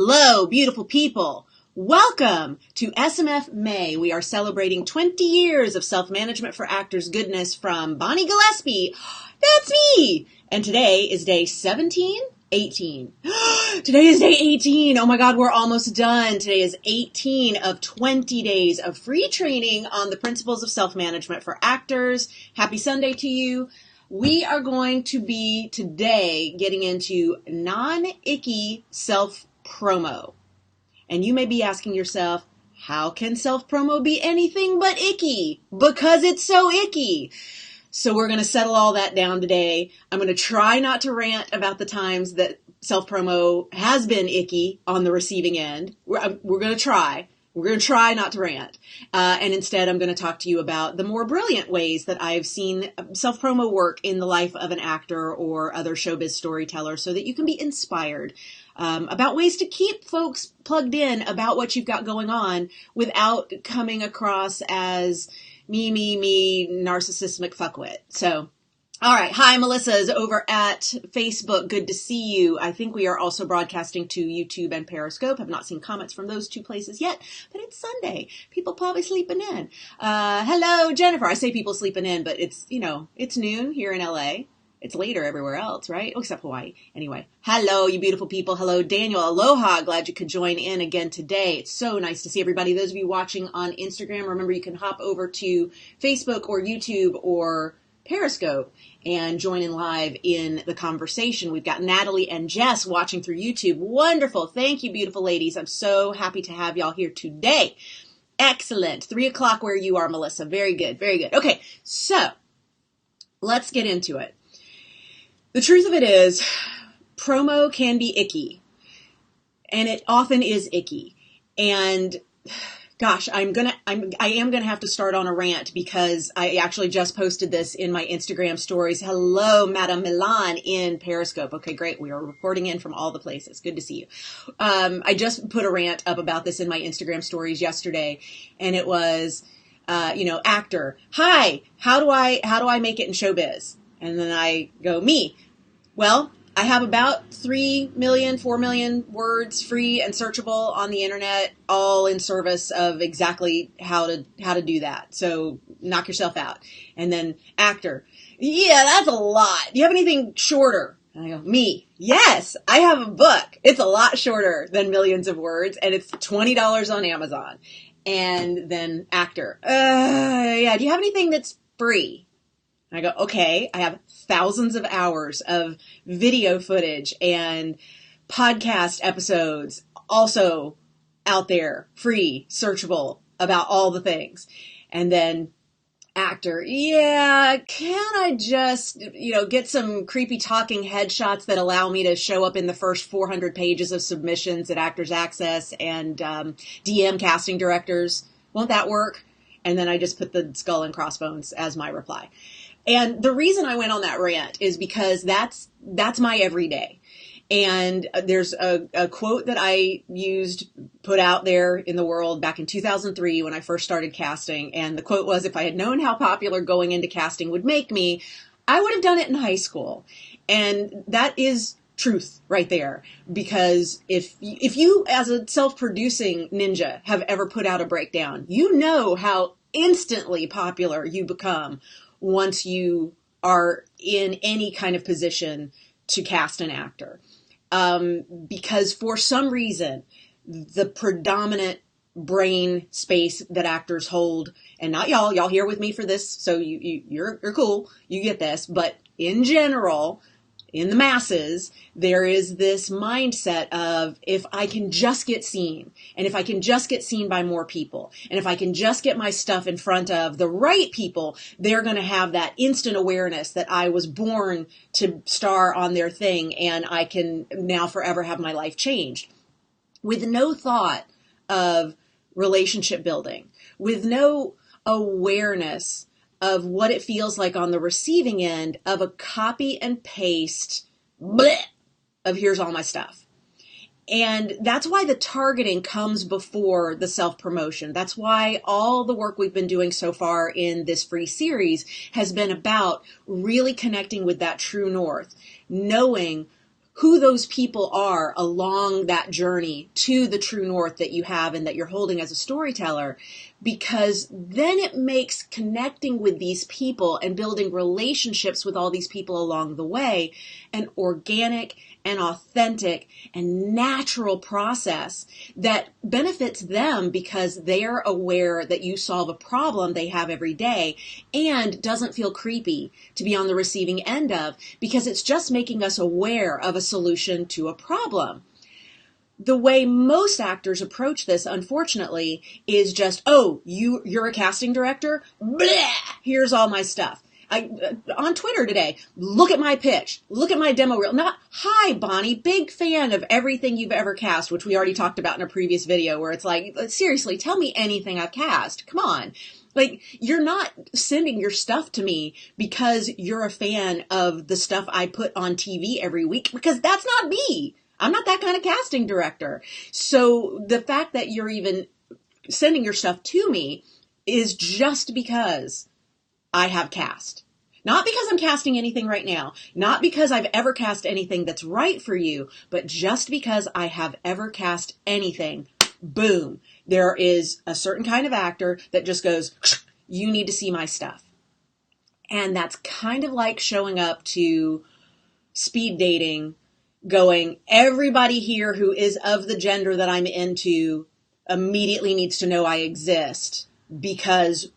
Hello, beautiful people. Welcome to SMF May. We are celebrating 20 years of self-management for actors goodness from Bonnie Gillespie. That's me. And today is day 17, 18. Today is day 18. Oh my God, we're almost done. Today is 18 of 20 days of free training on the principles of self-management for actors. Happy Sunday to you. We are going to be today getting into non-icky self-promo. And you may be asking yourself, how can self-promo be anything but icky? Because it's so icky. So we're going to settle all that down today. I'm going to try not to rant about the times that self-promo has been icky on the receiving end. We're going to try. We're going to try not to rant. And instead, I'm going to talk to you about the more brilliant ways that I've seen self-promo work in the life of an actor or other showbiz storyteller so that you can be inspired about ways to keep folks plugged in about what you've got going on without coming across as me, narcissistic fuckwit. So, all right. Hi, Melissa is over at Facebook. Good to see you. I think we are also broadcasting to YouTube and Periscope. I've not seen comments from those two places yet, but it's Sunday. People probably sleeping in. Hello, Jennifer. I say people sleeping in, but it's noon here in LA. It's later everywhere else, right? Oh, except Hawaii. Anyway, hello, you beautiful people. Hello, Daniel. Aloha. Glad you could join in again today. It's so nice to see everybody. Those of you watching on Instagram, remember you can hop over to Facebook or YouTube or Periscope and join in live in the conversation. We've got Natalie and Jess watching through YouTube. Wonderful. Thank you, beautiful ladies. I'm so happy to have y'all here today. Excellent. 3 o'clock where you are, Melissa. Very good. Very good. Okay, so let's get into it. The truth of it is, promo can be icky, and it often is icky. And gosh, I am gonna have to start on a rant because I actually just posted this in my Instagram stories. Hello, Madame Milan in Periscope. Okay, great. We are reporting in from all the places. Good to see you. I just put a rant up about this in my Instagram stories yesterday, and it was, actor. Hi, how do I make it in showbiz? And then I go, me. Well, I have about 3 million, 4 million words free and searchable on the internet, all in service of exactly how to do that. So knock yourself out. And then actor. Yeah, that's a lot. Do you have anything shorter? And I go, me. Yes, I have a book. It's a lot shorter than millions of words, and it's $20 on Amazon. And then actor. Yeah, do you have anything that's free? And I go, okay, I have thousands of hours of video footage and podcast episodes also out there, free, searchable, about all the things. And then actor, yeah, can I just, get some creepy talking headshots that allow me to show up in the first 400 pages of submissions at Actors Access and DM casting directors? Won't that work? And then I just put the skull and crossbones as my reply. And the reason I went on that rant is because that's my everyday. And there's a quote that I put out there in the world back in 2003 when I first started casting. And the quote was, if I had known how popular going into casting would make me, I would have done it in high school. And that is truth right there. Because if you as a self-producing ninja have ever put out a breakdown, you know how instantly popular you become once you are in any kind of position to cast an actor. Because for some reason, the predominant brain space that actors hold, and not y'all here with me for this, so you're cool, you get this, but in general, in the masses, there is this mindset of, if I can just get seen, and if I can just get seen by more people, and if I can just get my stuff in front of the right people, they're going to have that instant awareness that I was born to star on their thing, and I can now forever have my life changed. With no thought of relationship building, with no awareness of what it feels like on the receiving end of a copy and paste bleh, of here's all my stuff. And that's why the targeting comes before the self-promotion. That's why all the work we've been doing so far in this free series has been about really connecting with that true north, knowing who those people are along that journey to the true north that you have and that you're holding as a storyteller, because then it makes connecting with these people and building relationships with all these people along the way an organic and authentic and natural process that benefits them because they're aware that you solve a problem they have every day and doesn't feel creepy to be on the receiving end of, because it's just making us aware of a solution to a problem. The way most actors approach this, unfortunately, is just, oh, you're a casting director? Blah! Here's all my stuff. On Twitter today, look at my pitch, look at my demo reel. Not, hi, Bonnie, big fan of everything you've ever cast, which we already talked about in a previous video, where it's like, seriously, tell me anything I've cast. Come on. Like, you're not sending your stuff to me because you're a fan of the stuff I put on TV every week, because that's not me. I'm not that kind of casting director. So the fact that you're even sending your stuff to me is just because I have cast. Not because I'm casting anything right now, not because I've ever cast anything that's right for you, but just because I have ever cast anything. Boom. There is a certain kind of actor that just goes, you need to see my stuff. And that's kind of like showing up to speed dating, going, everybody here who is of the gender that I'm into immediately needs to know I exist because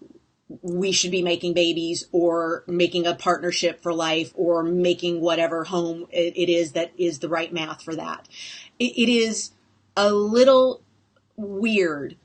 we should be making babies or making a partnership for life or making whatever home it is that is the right math for that. It is a little weird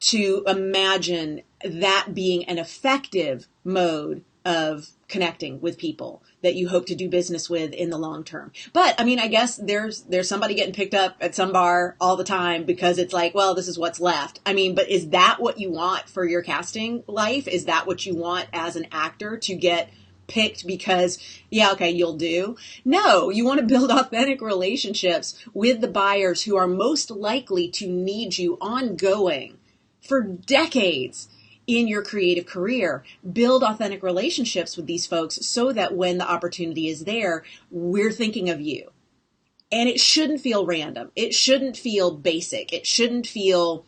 to imagine that being an effective mode of connecting with people that you hope to do business with in the long term. But I mean, I guess there's somebody getting picked up at some bar all the time because it's like, well, this is what's left. I mean, but is that what you want for your casting life? Is that what you want as an actor, to get picked because, yeah, okay, you'll do? No, you want to build authentic relationships with the buyers who are most likely to need you ongoing for decades in your creative career. Build authentic relationships with these folks so that when the opportunity is there, we're thinking of you. And it shouldn't feel random. It shouldn't feel basic. It shouldn't feel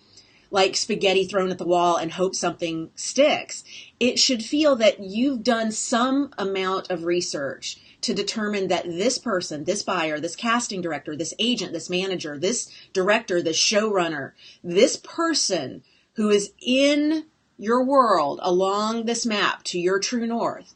like spaghetti thrown at the wall and hope something sticks. It should feel that you've done some amount of research to determine that this person, this buyer, this casting director, this agent, this manager, this director, this showrunner, this person who is in your world along this map to your true north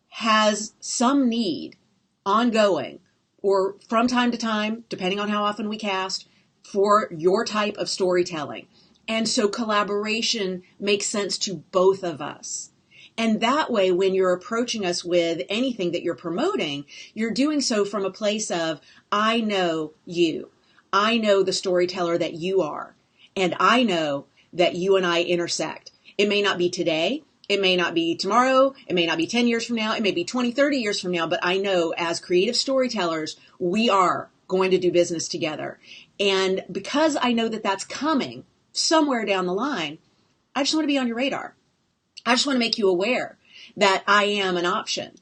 has some need ongoing or from time to time, depending on how often we cast, for your type of storytelling. And so collaboration makes sense to both of us. And that way, when you're approaching us with anything that you're promoting, you're doing so from a place of, I know you. I know the storyteller that you are. And I know that you and I intersect. It may not be today. It may not be tomorrow. It may not be 10 years from now. It may be 20, 30 years from now. But I know as creative storytellers, we are going to do business together. And because I know that that's coming somewhere down the line, I just want to be on your radar. I just want to make you aware that I am an option.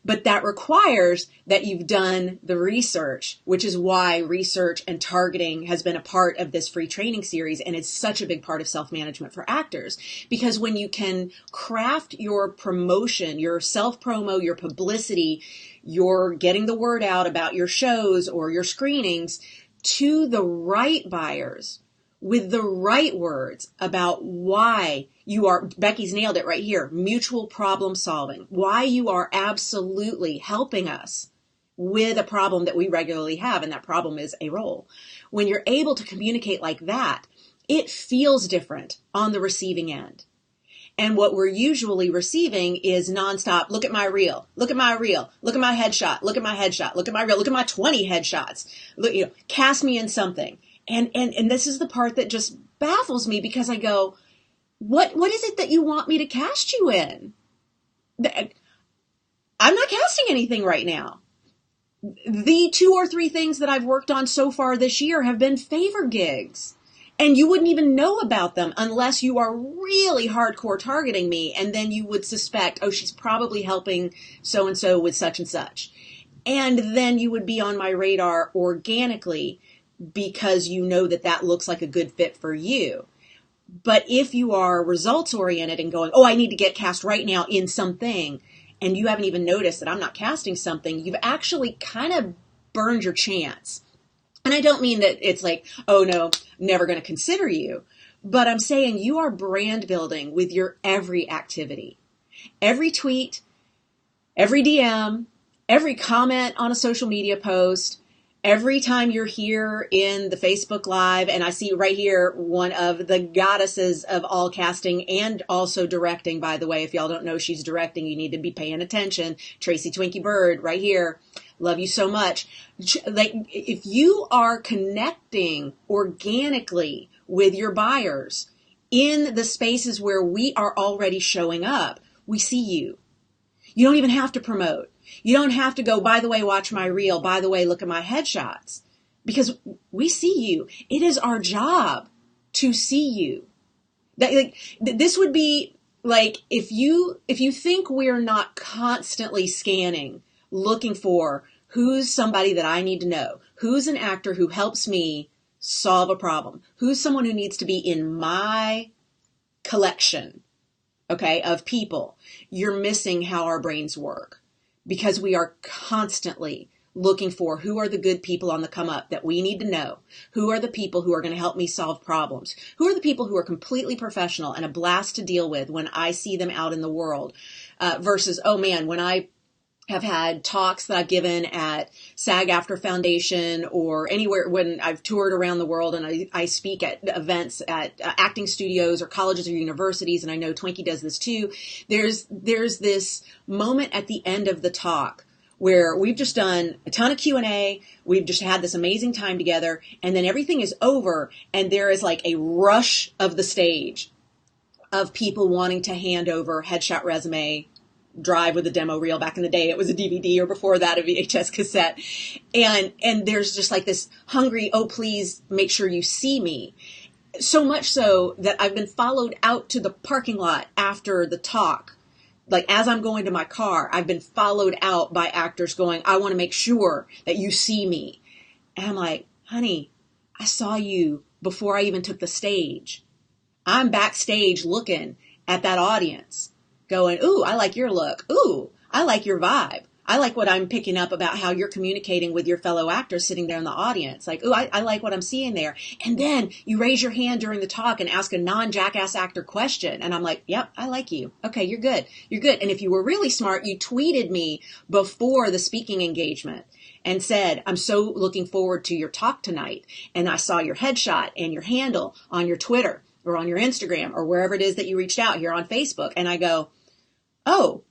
But that requires that you've done the research, which is why research and targeting has been a part of this free training series. And it's such a big part of self-management for actors, because when you can craft your promotion, your self-promo, your publicity, your getting the word out about your shows or your screenings to the right buyers with the right words about why you are, Becky's nailed it right here, mutual problem solving, why you are absolutely helping us with a problem that we regularly have, and that problem is a role. When you're able to communicate like that, it feels different on the receiving end. And what we're usually receiving is nonstop, look at my reel, look at my reel, look at my headshot, look at my headshot, look at my reel, look at my 20 headshots, look, cast me in something. And this is the part that just baffles me, because I go, what is it that you want me to cast you in? I'm not casting anything right now. The 2 or 3 things that I've worked on so far this year have been favor gigs. And you wouldn't even know about them unless you are really hardcore targeting me. And then you would suspect, oh, she's probably helping so-and-so with such and such. And then you would be on my radar organically because you know that that looks like a good fit for you. But if you are results oriented and going, oh, I need to get cast right now in something, and you haven't even noticed that I'm not casting something, you've actually kind of burned your chance. And I don't mean that it's like, oh no, never going to consider you. But I'm saying you are brand building with your every activity, every tweet, every DM, every comment on a social media post, every time you're here in the Facebook Live. And I see right here one of the goddesses of all casting and also directing, by the way. If y'all don't know she's directing, you need to be paying attention. Tracy Twinkie Bird right here. Love you so much. Like, if you are connecting organically with your buyers in the spaces where we are already showing up, we see you. You don't even have to promote. You don't have to go, by the way, watch my reel. By the way, look at my headshots. Because we see you. It is our job to see you. This would be like, if you think we're not constantly scanning, looking for who's somebody that I need to know, who's an actor who helps me solve a problem, who's someone who needs to be in my collection, okay, of people, you're missing how our brains work, because we are constantly looking for who are the good people on the come up that we need to know, who are the people who are going to help me solve problems, who are the people who are completely professional and a blast to deal with when I see them out in the world, versus, oh man, when I have had talks that I've given at SAG-AFTRA Foundation or anywhere when I've toured around the world, and I speak at events at acting studios or colleges or universities, and I know Twinkie does this too. There's this moment at the end of the talk where we've just done a ton of Q&A, we've just had this amazing time together, and then everything is over, and there is like a rush of the stage of people wanting to hand over headshot, resume, drive with a demo reel. Back in the day, it was a DVD, or before that, a VHS cassette. And there's just like this hungry, oh, please make sure you see me. So much so that I've been followed out to the parking lot after the talk. Like, as I'm going to my car, I've been followed out by actors going, I want to make sure that you see me. And I'm like, honey, I saw you before I even took the stage. I'm backstage looking at that audience, going, ooh, I like your look. Ooh, I like your vibe. I like what I'm picking up about how you're communicating with your fellow actors sitting there in the audience. Like, ooh, I like what I'm seeing there. And then you raise your hand during the talk and ask a non-jackass actor question. And I'm like, yep, I like you. Okay, you're good. You're good. And if you were really smart, you tweeted me before the speaking engagement and said, I'm so looking forward to your talk tonight. And I saw your headshot and your handle on your Twitter or on your Instagram or wherever it is that you reached out here on Facebook. And I go, oh,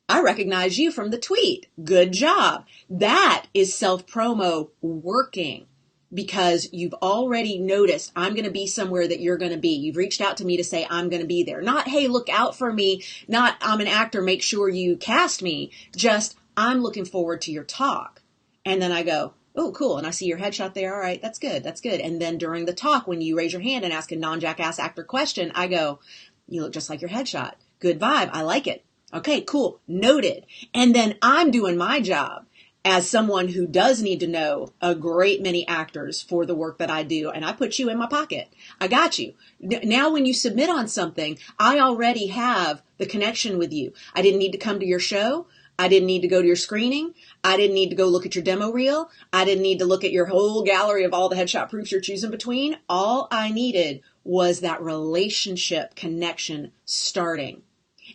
I recognize you from the tweet. Good job. That is self-promo working, because you've already noticed I'm going to be somewhere that you're going to be. You've reached out to me to say I'm going to be there. Not, hey, look out for me. Not, I'm an actor, make sure you cast me. Just, I'm looking forward to your talk. And then I go, oh, cool. And I see your headshot there. All right, that's good. That's good. And then during the talk, when you raise your hand and ask a non-jackass actor question, I go, you look just like your headshot. Good vibe. I like it. Okay, cool. Noted. And then I'm doing my job as someone who does need to know a great many actors for the work that I do. And I put you in my pocket. I got you. Now, when you submit on something, I already have the connection with you. I didn't need to come to your show. I didn't need to go to your screening. I didn't need to go look at your demo reel. I didn't need to look at your whole gallery of all the headshot proofs you're choosing between. All I needed was that relationship connection starting.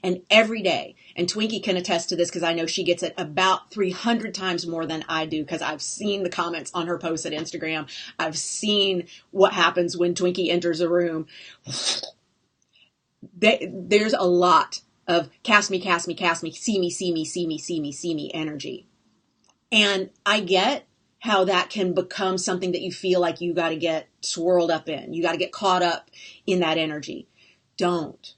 And every day, and Twinkie can attest to this because I know she gets it about 300 times more than I do, because I've seen the comments on her posts at Instagram. I've seen what happens when Twinkie enters a room. There's a lot of cast me, cast me, cast me, see me, see me, see me, see me, see me energy. And I get how that can become something that you feel like you got to get swirled up in. You got to get caught up in that energy. Don't.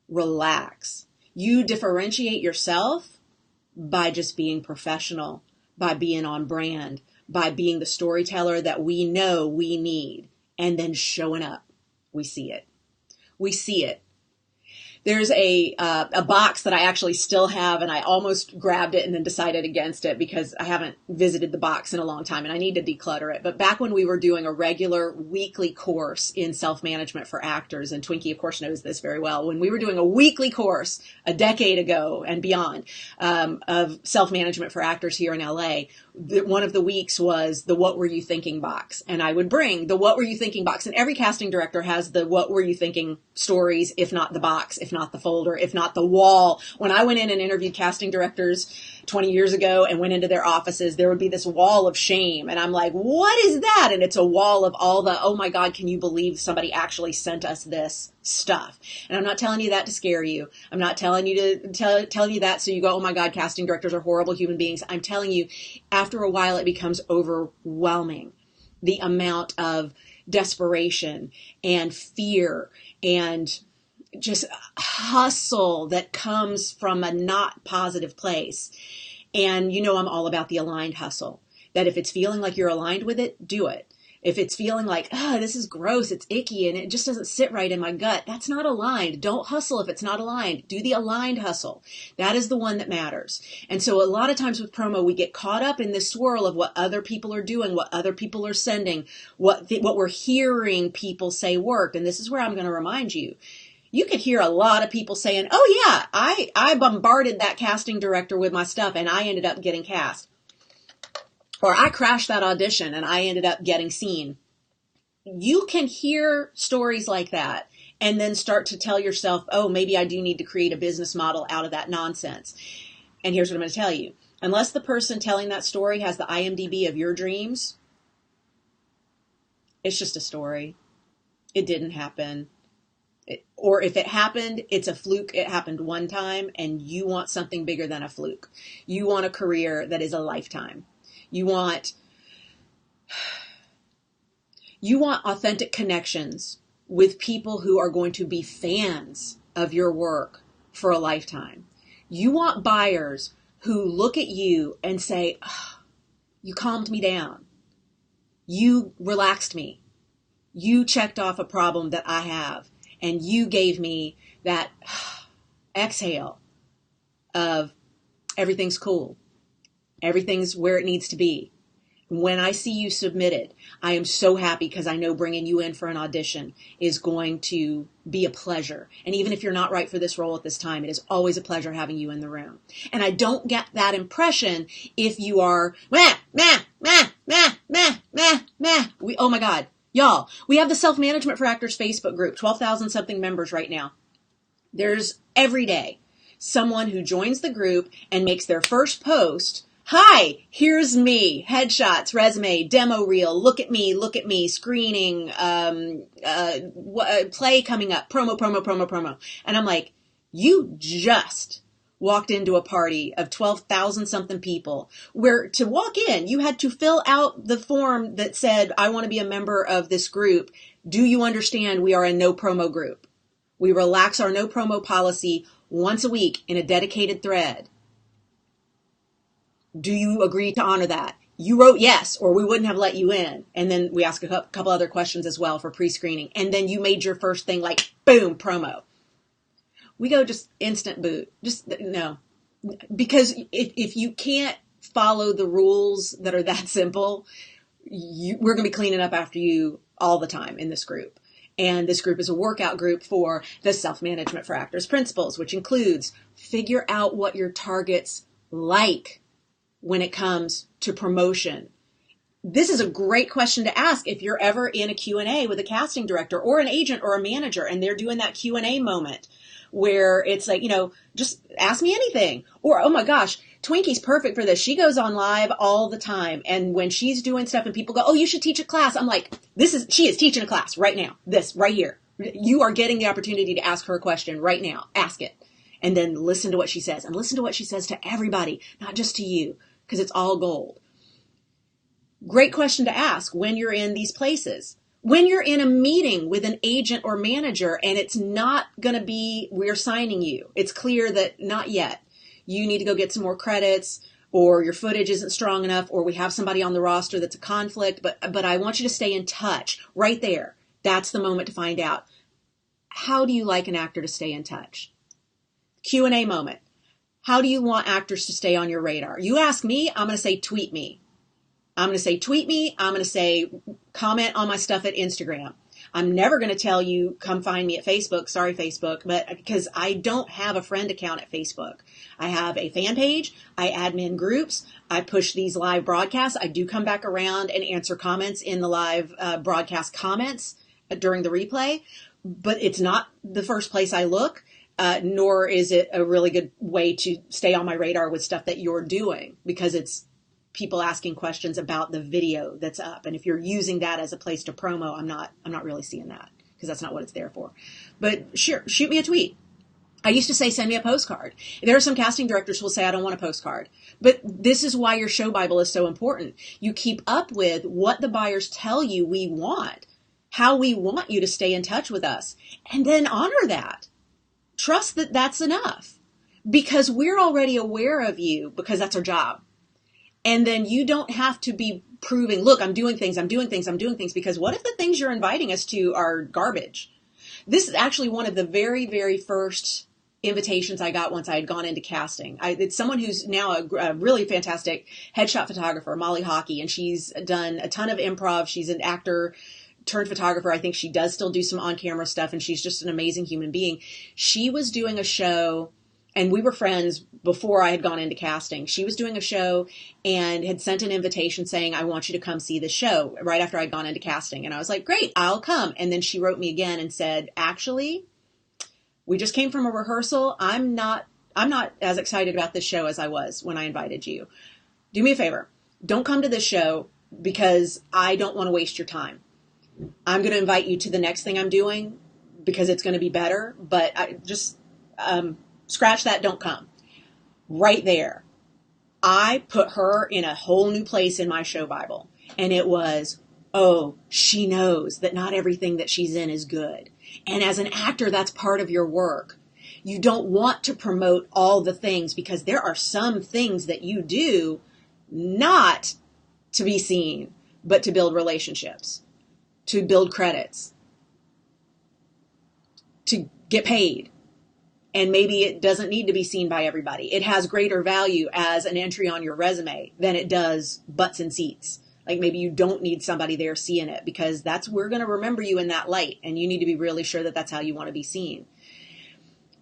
Relax. You differentiate yourself by just being professional, by being on brand, by being the storyteller that we know we need, and then showing up. We see it. We see it. There's a box that I actually still have, and I almost grabbed it and then decided against it because I haven't visited the box in a long time and I need to declutter it. But back when we were doing a regular weekly course in self-management for actors, and Twinkie, of course, knows this very well, when we were doing a weekly course a decade ago and beyond of self-management for actors here in LA, one of the weeks was the What Were You Thinking box. And I would bring the What Were You Thinking box. And every casting director has the What Were You Thinking stories, if not the box, if not the folder, if not the wall. When I went in and interviewed casting directors 20 years ago and went into their offices, there would be this wall of shame. And I'm like, what is that? And it's a wall of all the, oh my God, can you believe somebody actually sent us this stuff? And I'm not telling you that to scare you. I'm not telling you to tell you that so you go, oh my God, casting directors are horrible human beings. I'm telling you, after a while, it becomes overwhelming. The amount of desperation and fear and just hustle that comes from a not positive place. And you know, I'm all about the aligned hustle, that if it's feeling like you're aligned with it, do it. If it's feeling like, oh, this is gross, it's icky, and it just doesn't sit right in my gut, that's not aligned. Don't hustle if it's not aligned. Do the aligned hustle. That is the one that matters. And so a lot of times with promo, we get caught up in this swirl of what other people are doing, what other people are sending, what we're hearing people say worked. And this is where I'm going to remind you. You could hear a lot of people saying, oh yeah, I bombarded that casting director with my stuff and I ended up getting cast. Or I crashed that audition and I ended up getting seen. You can hear stories like that and then start to tell yourself, oh, maybe I do need to create a business model out of that nonsense. And here's what I'm going to tell you. Unless the person telling that story has the IMDb of your dreams, it's just a story. It didn't happen. Or if it happened, it's a fluke. It happened one time and you want something bigger than a fluke. You want a career that is a lifetime. You want authentic connections with people who are going to be fans of your work for a lifetime. You want buyers who look at you and say, oh, you calmed me down. You relaxed me. You checked off a problem that I have. And you gave me that exhale of everything's cool. Everything's where it needs to be. When I see you submitted, I am so happy because I know bringing you in for an audition is going to be a pleasure. And even if you're not right for this role at this time, it is always a pleasure having you in the room. And I don't get that impression if you are, oh my God. Y'all, we have the Self-Management for Actors Facebook group, 12,000 something members right now. There's every day someone who joins the group and makes their first post. Hi, here's me, headshots, resume, demo reel, look at me, screening, play coming up, promo. And I'm like, you just walked into a party of 12,000 something people where to walk in, you had to fill out the form that said, I want to be a member of this group. Do you understand we are a no promo group? We relax our no promo policy once a week in a dedicated thread. Do you agree to honor that? You wrote yes, or we wouldn't have let you in. And then we ask a couple other questions as well for pre-screening. And then you made your first thing like, boom, promo. We go just instant boot. Just no. Because if you can't follow the rules that are that simple, we're going to be cleaning up after you all the time in this group. And this group is a workout group for the Self-Management for Actors principles, which includes figure out what your targets like when it comes to promotion. This is a great question to ask if you're ever in a Q&A with a casting director or an agent or a manager and they're doing that Q&A moment where it's like, just ask me anything. Or, oh my gosh, Twinkie's perfect for this. She goes on live all the time. And when she's doing stuff and people go, oh, you should teach a class. I'm like, she is teaching a class right now. This right here. You are getting the opportunity to ask her a question right now. Ask it. And then listen to what she says. And listen to what she says to everybody, not just to you, because it's all gold. Great question to ask when you're in these places. When you're in a meeting with an agent or manager and it's not going to be, we're signing you. It's clear that not yet. You need to go get some more credits, or your footage isn't strong enough, or we have somebody on the roster that's a conflict, but I want you to stay in touch right there. That's the moment to find out. how do you like an actor to stay in touch? Q&A moment. How do you want actors to stay on your radar? You ask me, I'm going to say tweet me. I'm going to say tweet me. I'm going to say comment on my stuff at Instagram. I'm never going to tell you come find me at Facebook. Sorry, Facebook, but because I don't have a friend account at Facebook. I have a fan page. I admin groups. I push these live broadcasts. I do come back around and answer comments in the live broadcast comments during the replay, but it's not the first place I look. Nor is it a really good way to stay on my radar with stuff that you're doing, because it's people asking questions about the video that's up. And if you're using that as a place to promo, I'm not really seeing that, because that's not what it's there for. But sure, shoot me a tweet. I used to say, send me a postcard. There are some casting directors who will say, I don't want a postcard. But this is why your show Bible is so important. You keep up with what the buyers tell you we want, how we want you to stay in touch with us, and then honor that. Trust that that's enough, because we're already aware of you, because that's our job. And then you don't have to be proving, look, I'm doing things, because what if the things you're inviting us to are garbage? This is actually one of the very, very first invitations I got once I had gone into casting. It's someone who's now a really fantastic headshot photographer, Molly Hockey, and she's done a ton of improv. She's an actor turned photographer. I think she does still do some on-camera stuff, and she's just an amazing human being. She was doing a show, and we were friends before I had gone into casting. She was doing a show and had sent an invitation saying, I want you to come see the show, right after I'd gone into casting. And I was like, great, I'll come. And then she wrote me again and said, actually, we just came from a rehearsal. I'm not as excited about this show as I was when I invited you. Do me a favor. Don't come to this show, because I don't want to waste your time. I'm going to invite you to the next thing I'm doing, because it's going to be better, but I just scratch that, don't come. Right there, I put her in a whole new place in my show Bible, and it was, oh, she knows that not everything that she's in is good. And as an actor, that's part of your work. You don't want to promote all the things, because there are some things that you do not to be seen, but to build relationships, to build credits, to get paid. And maybe it doesn't need to be seen by everybody. It has greater value as an entry on your resume than it does butts and seats. Like, maybe you don't need somebody there seeing it, because we're going to remember you in that light, and you need to be really sure that that's how you want to be seen.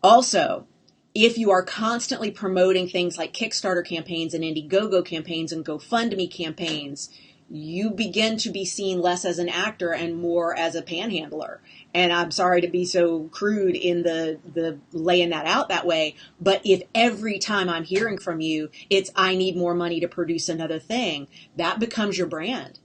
Also, if you are constantly promoting things like Kickstarter campaigns and Indiegogo campaigns and GoFundMe campaigns, you begin to be seen less as an actor and more as a panhandler. And I'm sorry to be so crude in the laying that out that way, but if every time I'm hearing from you, it's, I need more money to produce another thing, that becomes your brand.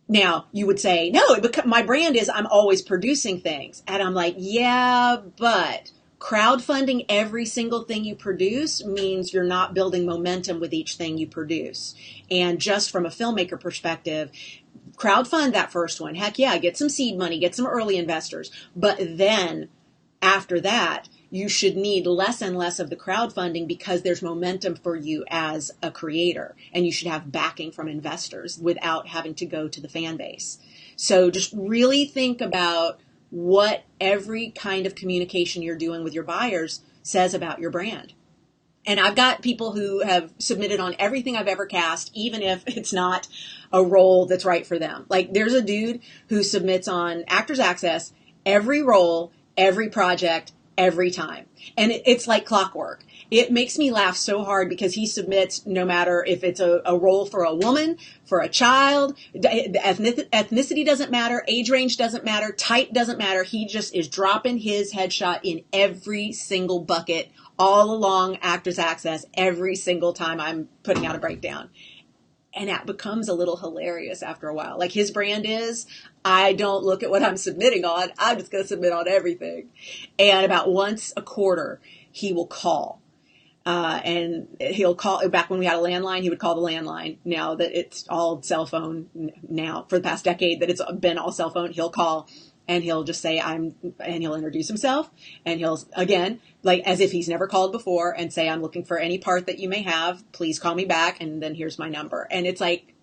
Now, you would say, no, my brand is I'm always producing things. And I'm like, yeah, but crowdfunding every single thing you produce means you're not building momentum with each thing you produce. And just from a filmmaker perspective, crowdfund that first one. Heck yeah, get some seed money, get some early investors. But then after that, you should need less and less of the crowdfunding, because there's momentum for you as a creator, and you should have backing from investors without having to go to the fan base. So just really think about what every kind of communication you're doing with your buyers says about your brand. And I've got people who have submitted on everything I've ever cast, even if it's not a role that's right for them. Like, there's a dude who submits on Actors Access every role, every project, every time. And it's like clockwork. It makes me laugh so hard, because he submits no matter if it's a role for a woman, for a child, ethnicity doesn't matter, age range doesn't matter, type doesn't matter. He just is dropping his headshot in every single bucket all along Actors Access every single time I'm putting out a breakdown. And that becomes a little hilarious after a while. Like, his brand is, I don't look at what I'm submitting on. I'm just going to submit on everything. And about once a quarter, he will call. And he'll call, back when we had a landline, he would call the landline. Now that it's all cell phone, now for the past decade that it's been all cell phone, he'll call and he'll just say, and he'll introduce himself, and he'll, again, like as if he's never called before, and say, I'm looking for any part that you may have, please call me back, and then here's my number. And it's like,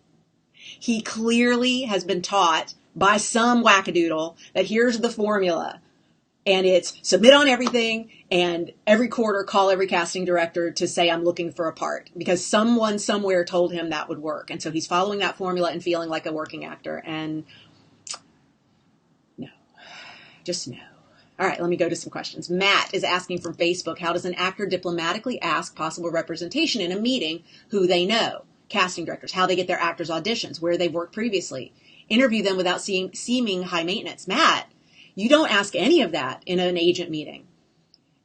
he clearly has been taught by some wackadoodle that here's the formula. And it's submit on everything, and every quarter call every casting director to say, I'm looking for a part, because someone somewhere told him that would work. And so he's following that formula and feeling like a working actor. And no, just no. All right, let me go to some questions. Matt is asking from Facebook, how does an actor diplomatically ask possible representation in a meeting who they know? Casting directors, how they get their actors auditions, where they've worked previously. Interview them without seeming high maintenance. Matt, you don't ask any of that in an agent meeting.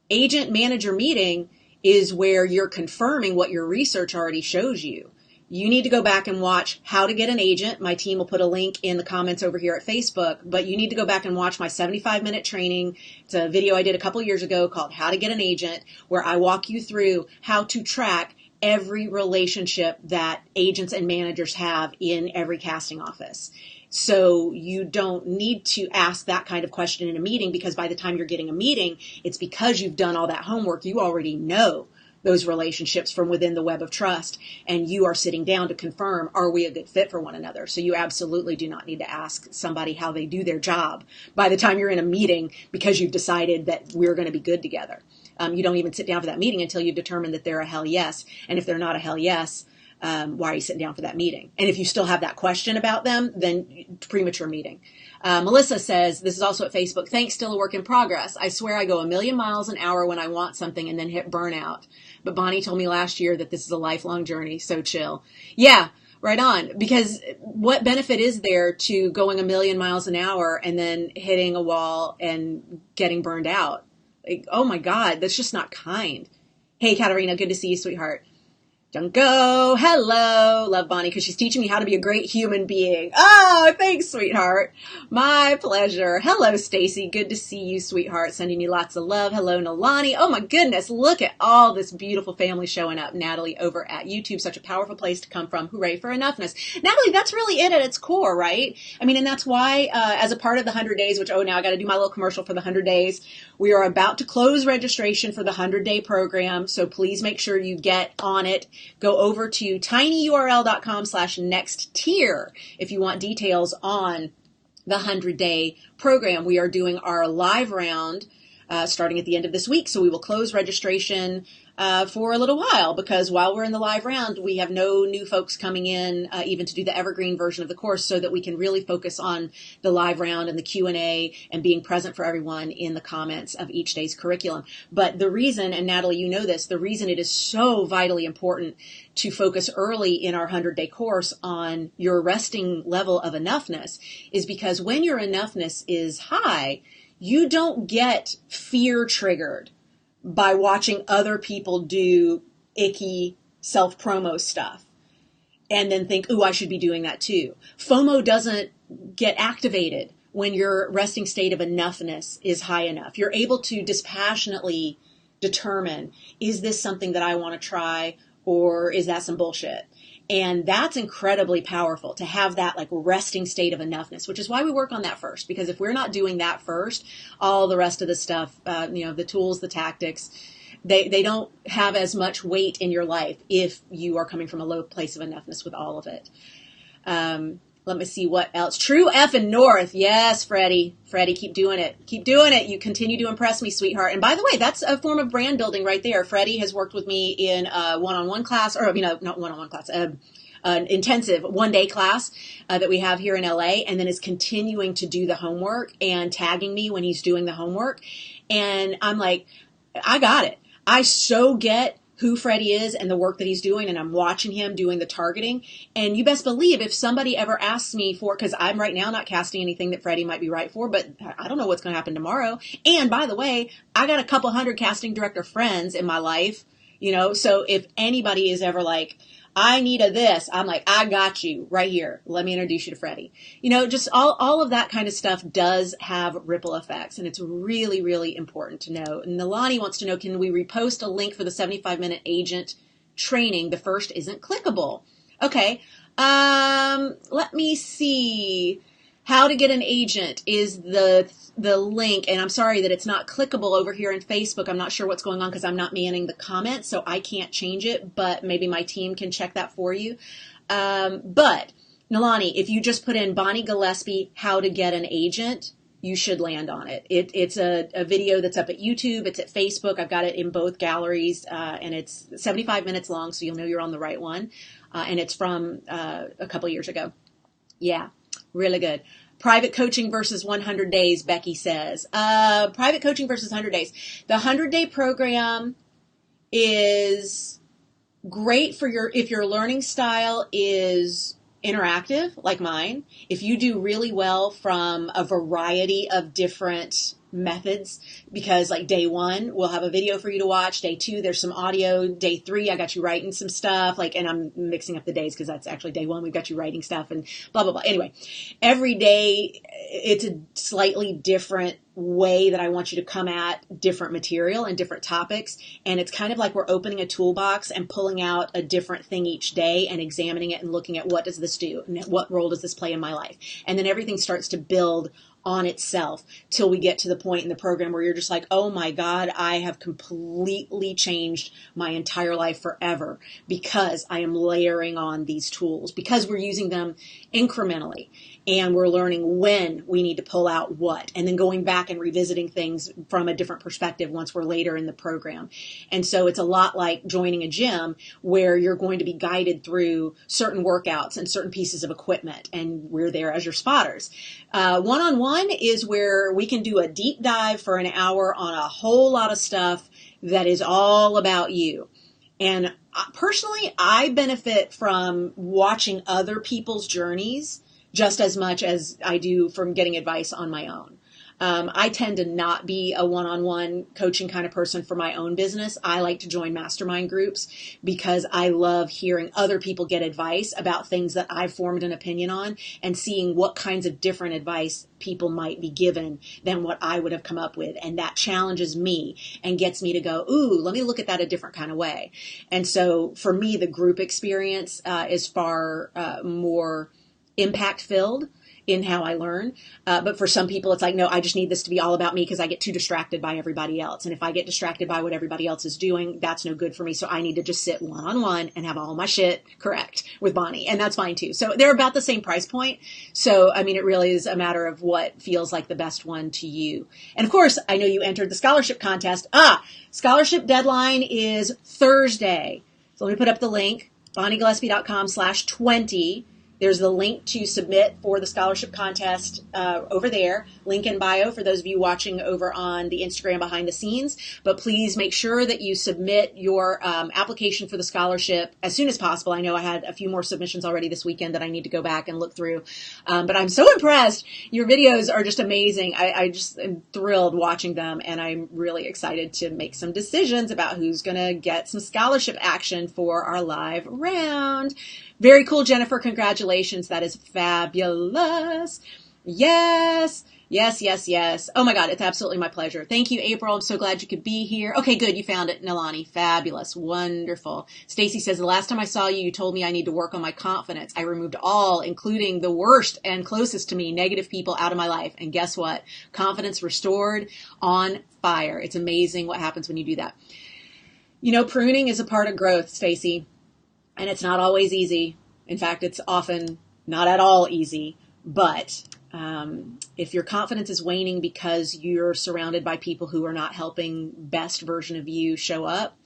Agent manager meeting is where you're confirming what your research already shows you. You need to go back and watch How to Get an Agent. My team will put a link in the comments over here at Facebook, but you need to go back and watch my 75-minute training. It's a video I did a couple years ago called How to Get an Agent, where I walk you through how to track every relationship that agents and managers have in every casting office. So you don't need to ask that kind of question in a meeting, because by the time you're getting a meeting, it's because you've done all that homework. You already know those relationships from within the web of trust, and you are sitting down to confirm, are we a good fit for one another? So you absolutely do not need to ask somebody how they do their job by the time you're in a meeting, because you've decided that we're going to be good together. You don't even sit down for that meeting until you've determined that they're a hell yes. And if they're not a hell yes, why are you sitting down for that meeting? And if you still have that question about them, then premature meeting. Melissa says, this is also at Facebook, thanks, still a work in progress. I swear I go a million miles an hour when I want something and then hit burnout. But Bonnie told me last year that this is a lifelong journey, so chill. Yeah, right on. Because what benefit is there to going a million miles an hour and then hitting a wall and getting burned out? Like, oh my God, that's just not kind. Hey, Katarina, good to see you, sweetheart. Junko, hello. Love Bonnie because she's teaching me how to be a great human being. Oh, thanks, sweetheart. My pleasure. Hello, Stacy. Good to see you, sweetheart. Sending you lots of love. Hello, Nalani. Oh my goodness, look at all this beautiful family showing up. Natalie over at YouTube, such a powerful place to come from. Hooray for enoughness. Natalie, that's really it at its core, right? I mean, and that's why, as a part of the 100 days, which, now I got to do my little commercial for the 100 days. We are about to close registration for the 100-day program, so please make sure you get on it. Go over to tinyurl.com/next tier if you want details on the 100-day program. We are doing our live round starting at the end of this week, so we will close registration for a little while, because while we're in the live round, we have no new folks coming in even to do the evergreen version of the course, so that we can really focus on the live round and the Q&A and being present for everyone in the comments of each day's curriculum. But the reason, and Natalie, you know this, the reason it is so vitally important to focus early in our 100-day course on your resting level of enoughness is because when your enoughness is high, you don't get fear triggered by watching other people do icky self-promo stuff and then think, ooh, I should be doing that too. FOMO doesn't get activated when your resting state of enoughness is high enough. You're able to dispassionately determine, is this something that I want to try, or is that some bullshit? And that's incredibly powerful to have that like resting state of enoughness, which is why we work on that first. Because if we're not doing that first, all the rest of the stuff, the tools, the tactics, they don't have as much weight in your life if you are coming from a low place of enoughness with all of it. Let me see what else. True F and North. Yes, Freddie. Freddie, keep doing it. Keep doing it. You continue to impress me, sweetheart. And by the way, that's a form of brand building right there. Freddie has worked with me in a one-on-one class, or, not one-on-one class, an intensive one-day class that we have here in LA, and then is continuing to do the homework and tagging me when he's doing the homework. And I'm like, I got it. I so get who Freddie is and the work that he's doing, and I'm watching him doing the targeting. And you best believe if somebody ever asks me for, because I'm right now not casting anything that Freddie might be right for, but I don't know what's going to happen tomorrow. And by the way, I got a couple hundred casting director friends in my life, so if anybody is ever like, I need a this, I'm like, I got you right here. Let me introduce you to Freddie. Just all of that kind of stuff does have ripple effects, and it's really, really important to know. And Nalani wants to know, can we repost a link for the 75-minute agent training? The first isn't clickable. Okay. Let me see. How to Get an Agent is the link, and I'm sorry that it's not clickable over here in Facebook. I'm not sure what's going on because I'm not manning the comments, so I can't change it, but maybe my team can check that for you. But Nalani, if you just put in Bonnie Gillespie, How to Get an Agent, you should land on it. It's a video that's up at YouTube. It's at Facebook. I've got it in both galleries, and it's 75 minutes long, so you'll know you're on the right one. And it's from a couple years ago. Yeah, really good. Private coaching versus 100 days, Becky says. Private coaching versus 100 days. The 100-day program is great for if your learning style is interactive, like mine. If you do really well from a variety of different methods, because like day 1, we'll have a video for you to watch. Day 2, there's some audio. Day 3, I got you writing some stuff. And I'm mixing up the days because that's actually day 1. We've got you writing stuff and blah, blah, blah. Anyway, every day it's a slightly different way that I want you to come at different material and different topics. And it's kind of like we're opening a toolbox and pulling out a different thing each day and examining it and looking at what does this do and what role does this play in my life. And then everything starts to build on itself till we get to the point in the program where you're just like, oh my God, I have completely changed my entire life forever because I am layering on these tools, because we're using them incrementally and we're learning when we need to pull out what, and then going back and revisiting things from a different perspective once we're later in the program. And so it's a lot like joining a gym where you're going to be guided through certain workouts and certain pieces of equipment, and we're there as your spotters. One-on-one is where we can do a deep dive for an hour on a whole lot of stuff that is all about you. And personally, I benefit from watching other people's journeys just as much as I do from getting advice on my own. I tend to not be a one-on-one coaching kind of person for my own business. I like to join mastermind groups because I love hearing other people get advice about things that I've formed an opinion on and seeing what kinds of different advice people might be given than what I would have come up with. And that challenges me and gets me to go, ooh, let me look at that a different kind of way. And so for me, the group experience is far more impact filled in how I learn. But for some people, it's like, no, I just need this to be all about me because I get too distracted by everybody else. And if I get distracted by what everybody else is doing, that's no good for me. So I need to just sit one-on-one and have all my shit correct with Bonnie. And that's fine too. So they're about the same price point. So, I mean, it really is a matter of what feels like the best one to you. And of course, I know you entered the scholarship contest. Scholarship deadline is Thursday. So let me put up the link, bonniegillespie.com/20. There's the link to submit for the scholarship contest over there. Link in bio for those of you watching over on the Instagram behind the scenes. But please make sure that you submit your application for the scholarship as soon as possible. I know I had a few more submissions already this weekend that I need to go back and look through. But I'm so impressed. Your videos are just amazing. I just am thrilled watching them. And I'm really excited to make some decisions about who's going to get some scholarship action for our live round. Very cool, Jennifer. Congratulations. That is fabulous. Yes. Yes, yes, yes. Oh my God. It's absolutely my pleasure. Thank you, April. I'm so glad you could be here. Okay, good. You found it, Nilani. Fabulous. Wonderful. Stacy says, the last time I saw you, you told me I need to work on my confidence. I removed all, including the worst and closest to me, negative people out of my life. And guess what? Confidence restored, on fire. It's amazing what happens when you do that. You know, pruning is a part of growth, Stacy. And it's not always easy. In fact, it's often not at all easy. But if your confidence is waning because you're surrounded by people who are not helping best version of you show up,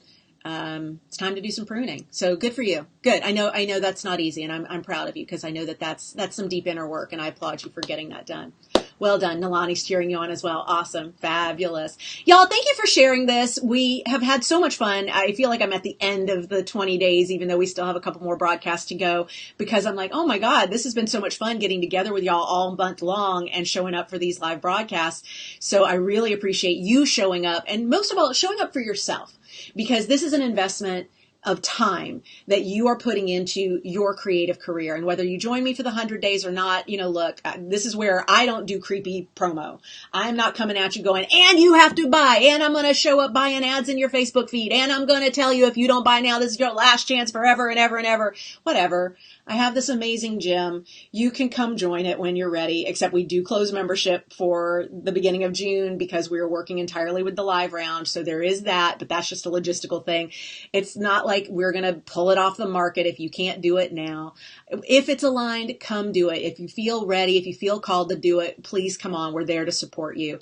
it's time to do some pruning. So good for you. Good. I know that's not easy, and I'm proud of you because I know that that's some deep inner work, and I applaud you for getting that done. Well done. Nilani's cheering you on as well. Awesome. Fabulous. Y'all, thank you for sharing this. We have had so much fun. I feel like I'm at the end of the 20 days, even though we still have a couple more broadcasts to go, because I'm like, oh my God, this has been so much fun getting together with y'all all month long and showing up for these live broadcasts. So I really appreciate you showing up, and most of all, showing up for yourself, because this is an investment of time that you are putting into your creative career. And whether you join me for the 100 days or not, you know, look, this is where I don't do creepy promo. I'm not coming at you going, and you have to buy, and I'm going to show up buying ads in your Facebook feed, and I'm going to tell you if you don't buy now, this is your last chance forever and ever and ever. Whatever. I have this amazing gym. You can come join it when you're ready, except we do close membership for the beginning of June because we are working entirely with the live round. So there is that, but that's just a logistical thing. It's not like we're going to pull it off the market if you can't do it now. If it's aligned, come do it. If you feel ready, if you feel called to do it, please come on. We're there to support you.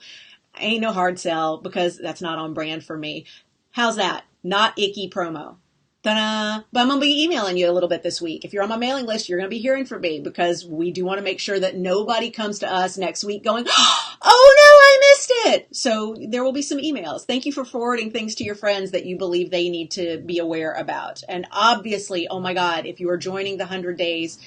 Ain't no hard sell because that's not on brand for me. How's that? Not icky promo. Ta-da! But I'm going to be emailing you a little bit this week. If you're on my mailing list, you're going to be hearing from me because we do want to make sure that nobody comes to us next week going, oh no, I missed it. So there will be some emails. Thank you for forwarding things to your friends that you believe they need to be aware about. And obviously, oh my God, if you are joining the 100 days,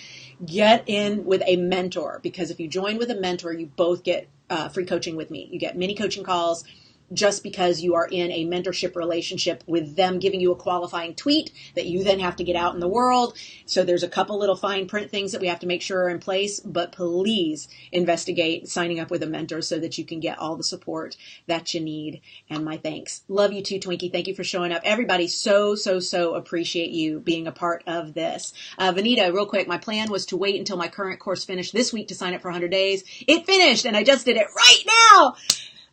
get in with a mentor, because if you join with a mentor, you both get free coaching with me. You get mini coaching calls just because you are in a mentorship relationship with them giving you a qualifying tweet that you then have to get out in the world. So there's a couple little fine print things that we have to make sure are in place, but please investigate signing up with a mentor so that you can get all the support that you need. And my thanks. Love you too, Twinkie. Thank you for showing up. Everybody, so appreciate you being a part of this. Vanita, real quick, my plan was to wait until my current course finished this week to sign up for 100 days. It finished and I just did it right now.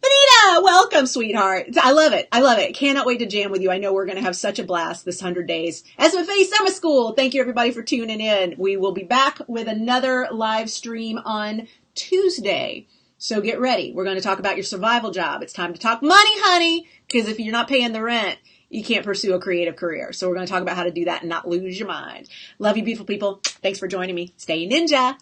Vanita, welcome, sweetheart. I love it. I love it. Cannot wait to jam with you. I know we're going to have such a blast this 100 days. SMFA Summer School. Thank you, everybody, for tuning in. We will be back with another live stream on Tuesday. So get ready. We're going to talk about your survival job. It's time to talk money, honey, because if you're not paying the rent, you can't pursue a creative career. So we're going to talk about how to do that and not lose your mind. Love you, beautiful people. Thanks for joining me. Stay ninja.